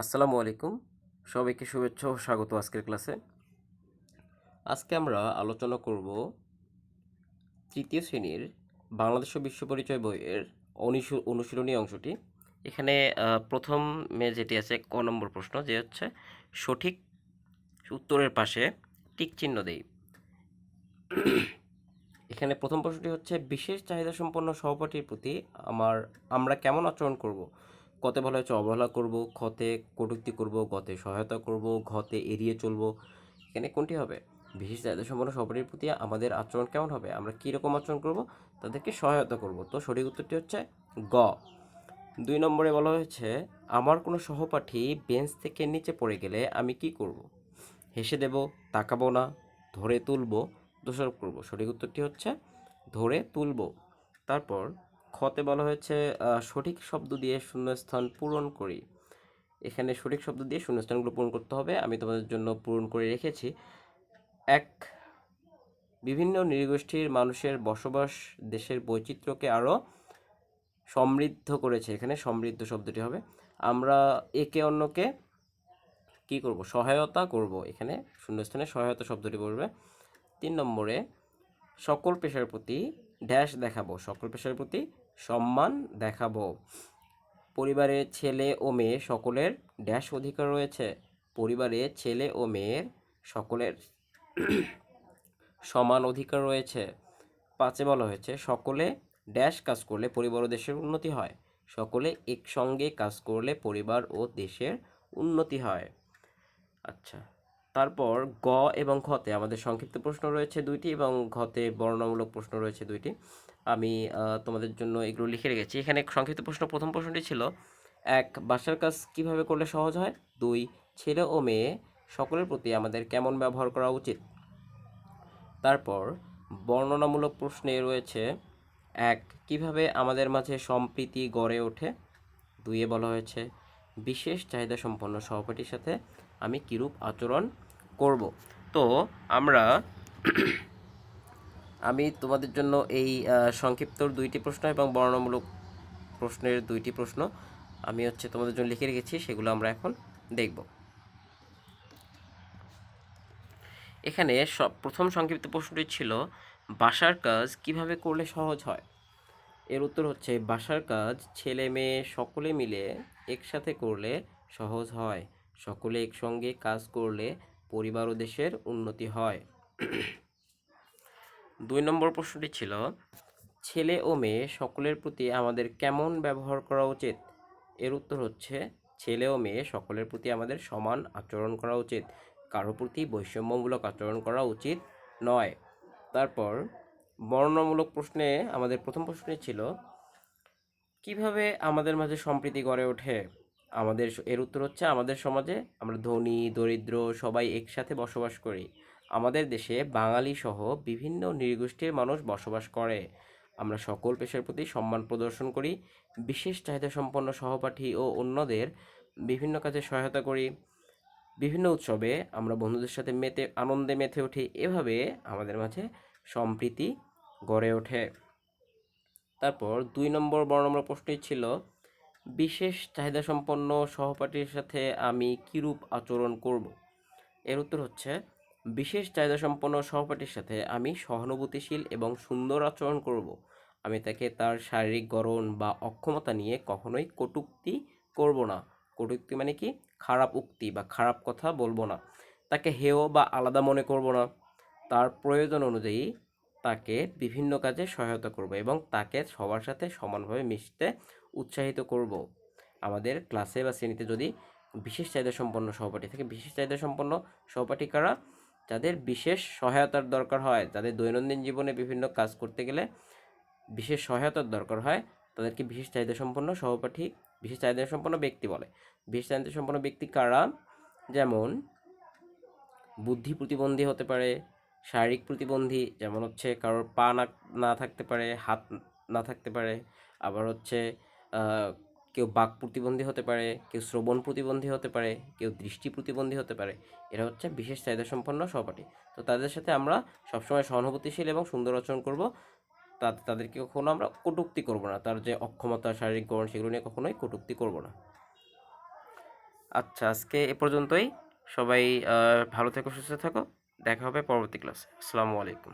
আসসালামু আলাইকুম। সবাইকে শুভেচ্ছা ও স্বাগত আজকের ক্লাসে। আজকে আমরা আলোচনা করব তৃতীয় শ্রেণীর বাংলাদেশ ও বিশ্ব পরিচয় বইয়ের অনুশীলনী অংশটি। এখানে প্রথমে যেটি আছে ক নম্বর প্রশ্ন, যে হচ্ছে সঠিক উত্তরের পাশে টিক চিহ্ন দেই। এখানে প্রথম প্রশ্নটি হচ্ছে, বিশেষ চাহিদা সম্পন্ন সহপাঠীর প্রতি আমরা কেমন আচরণ করব? কতে বলা হচ্ছে অবহেলা করব, খতে কটূক্তি করব, গতে সহায়তা করব, ঘতে এড়িয়ে চলব। এখানে কোনটি হবে? বিশেষ চাহিদা সম্পন্ন সহপাঠীর প্রতি আমাদের আচরণ কেমন হবে? আমরা কী রকম আচরণ করব? তাদেরকে সহায়তা করব। তো সঠিক উত্তরটি হচ্ছে গ। 2 নম্বরে বলা হয়েছে, আমার কোনো সহপাঠী বেঞ্চ থেকে নিচে পড়ে গেলে আমি কি করব? হেসে দেব, তাকাবো না, ধরে তুলব, দোষারোপ করব। সঠিক উত্তরটি হচ্ছে ধরে তুলব। তারপর খতে বলা হয়েছে, সঠিক শব্দ দিয়ে শূন্যস্থান পূরণ করি। এখানে সঠিক শব্দ দিয়ে শূন্যস্থানগুলো পূরণ করতে হবে। আমি তোমাদের জন্য পূরণ করে রেখেছি। এক, বিভিন্ন নৃগোষ্ঠীর মানুষের বসবাস দেশের বৈচিত্র্যকে আরও সমৃদ্ধ করেছে। এখানে সমৃদ্ধ শব্দটি হবে। আমরা একে অন্যকে কি করব? সহায়তা করব। এখানে শূন্যস্থানে সহায়তা শব্দটি পড়বে। 3 নম্বরে, সকল পেশার প্রতি ড্যাশ দেখাবো। সকল পেশার প্রতি সম্মান দেখাবো। পরিবারে ছেলে ও মেয়ে সকলের ড্যাশ অধিকার রয়েছে। পরিবারে ছেলে ও মেয়ের সকলের সমান অধিকার রয়েছে। 5-এ বলা হয়েছে, সকলে ড্যাশ কাজ করলে পরিবার ও দেশের উন্নতি হয়। সকলে একসঙ্গে কাজ করলে পরিবার ও দেশের উন্নতি হয়। আচ্ছা, তারপর গ এবং ঘতে আমাদের সংক্ষিপ্ত প্রশ্ন রয়েছে 2টি এবং ঘতে বর্ণনামূলক প্রশ্ন রয়েছে 2টি। আমি তোমাদের জন্য এগুলো লিখে রেখেছি। এখানে সংক্ষিপ্ত প্রশ্ন, প্রথম প্রশ্নটি ছিল, 1, বাসার কাজ কিভাবে করলে সহজ হয়? 2, ছেলে ও মেয়ে সকলের প্রতি আমাদের কেমন ব্যবহার করা উচিত? তারপর বর্ণনামূলক প্রশ্নে রয়েছে, 1, কিভাবে আমাদের মাঝে সম্প্রীতি গড়ে ওঠে? 2-এ বলা হয়েছে, বিশেষ চাহিদা সম্পন্ন সহপাঠীর সাথে আমি কিরূপ আচরণ করব। তো আমি তোমাদের জন্য এই সংক্ষিপ্ত 2টি প্রশ্ন এবং বর্ণনামূলক প্রশ্নের 2টি প্রশ্ন আমি তোমাদের জন্য লিখে রেখেছি, সেগুলো আমরা এখন দেখব। এখানে প্রথম সংক্ষিপ্ত প্রশ্নটি ছিল, বাসার কাজ কিভাবে করলে সহজ হয়? এর উত্তর হচ্ছে, বাসার কাজ ছেলে মেয়ে সকলে মিলে একসাথে করলে সহজ হয়। সকলে একসঙ্গে কাজ করলে পরিবার ও দেশের উন্নতি হয়। 2 নম্বর প্রশ্নটি ছিল, ছেলে ও মেয়ে সকলের প্রতি আমাদের কেমন ব্যবহার করা উচিত? এর উত্তর হচ্ছে, ছেলে ও মেয়ে সকলের প্রতি আমাদের সমান আচরণ করা উচিত। কারো প্রতি বৈষম্যমূলক আচরণ করা উচিত নয়। তারপর বর্ণনামূলক প্রশ্নে আমাদের প্রথম প্রশ্নে ছিল, কিভাবে আমাদের মাঝে সম্প্রীতি গড়ে ওঠে? এর উত্তর হচ্ছে, আমাদের সমাজে আমরা ধনী দরিদ্র সবাই একসাথে বসবাস করি। আমাদের দেশে বাঙালি সহ বিভিন্ন নৃগোষ্ঠীর মানুষ বসবাস করে। আমরা সকল পেশার প্রতি সম্মান প্রদর্শন করি। বিশেষ চাহিদা সম্পন্ন সহপাঠী ও অন্যদের বিভিন্ন কাজে সহায়তা করি। বিভিন্ন উৎসবে আমরা বন্ধুদের সাথে আনন্দে মেতে উঠি। এভাবে আমাদের মাঝে সম্প্রীতি গড়ে ওঠে। তারপর 2 নম্বর বর্ণনামূলক প্রশ্নটি ছিল, বিশেষ চাহিদা সম্পন্ন সহপাঠীর সাথে আমি কিরূপ আচরণ করব? এর উত্তর হচ্ছে, বিশেষ চাহিদা সম্পন্ন সহপাঠীর সাথে আমি সহানুভূতিশীল এবং সুন্দর আচরণ করব। আমি তাকে তার শারীরিক গড়ন বা অক্ষমতা নিয়ে কখনোই কটূক্তি করব না। কটূক্তি মানে কি? খারাপ উক্তি বা খারাপ কথা বলবো না। তাকে হেয় বা আলাদা মনে করব না। তার প্রয়োজন অনুযায়ী তাকে বিভিন্ন কাজে সহায়তা করব এবং তাকে সবার সাথে সমানভাবে মিশতে উৎসাহিত করব। আমাদের ক্লাসে বা শ্রেণীতে যদি বিশেষ চাহিদা সম্পন্ন সহপাঠী থাকে, বিশেষ চাহিদা সম্পন্ন সহপাঠী কারা? যাদের বিশেষ সহায়তার দরকার হয়, যাদের দৈনন্দিন জীবনে বিভিন্ন কাজ করতে গেলে বিশেষ সহায়তার দরকার হয়, তাদেরকে বিশেষ চাহিদা সম্পন্ন সহপাঠী, বিশেষ চাহিদা সম্পন্ন ব্যক্তি বলে। বিশেষ চাহিদা সম্পন্ন ব্যক্তি কারা? যেমন বুদ্ধি প্রতিবন্ধী হতে পারে, শারীরিক প্রতিবন্ধী, যেমন কারোর পা না থাকতে পারে, হাত না থাকতে পারে। আবার কেউ বাক প্রতিবন্ধী হতে পারে, কেউ শ্রবণ প্রতিবন্ধী হতে পারে, কেউ দৃষ্টি প্রতিবন্ধী হতে পারে। এরা বিশেষ চাহিদা সম্পন্ন সহপাঠী। তো তাদের সাথে আমরা সবসময় সহানুভূতিশীল এবং সুন্দর আচরণ করব। তাদেরকে কখনো আমরা কটূক্তি করব না। তার যে অক্ষমতা, শারীরিক গড়ন, সেগুলো নিয়ে কখনোই কটূক্তি করব না। আচ্ছা, আজকে এ পর্যন্তই। সবাই ভালো থেকো, সুস্থ থাকো। দেখা হবে পরবর্তী ক্লাসে। আসসালামু আলাইকুম।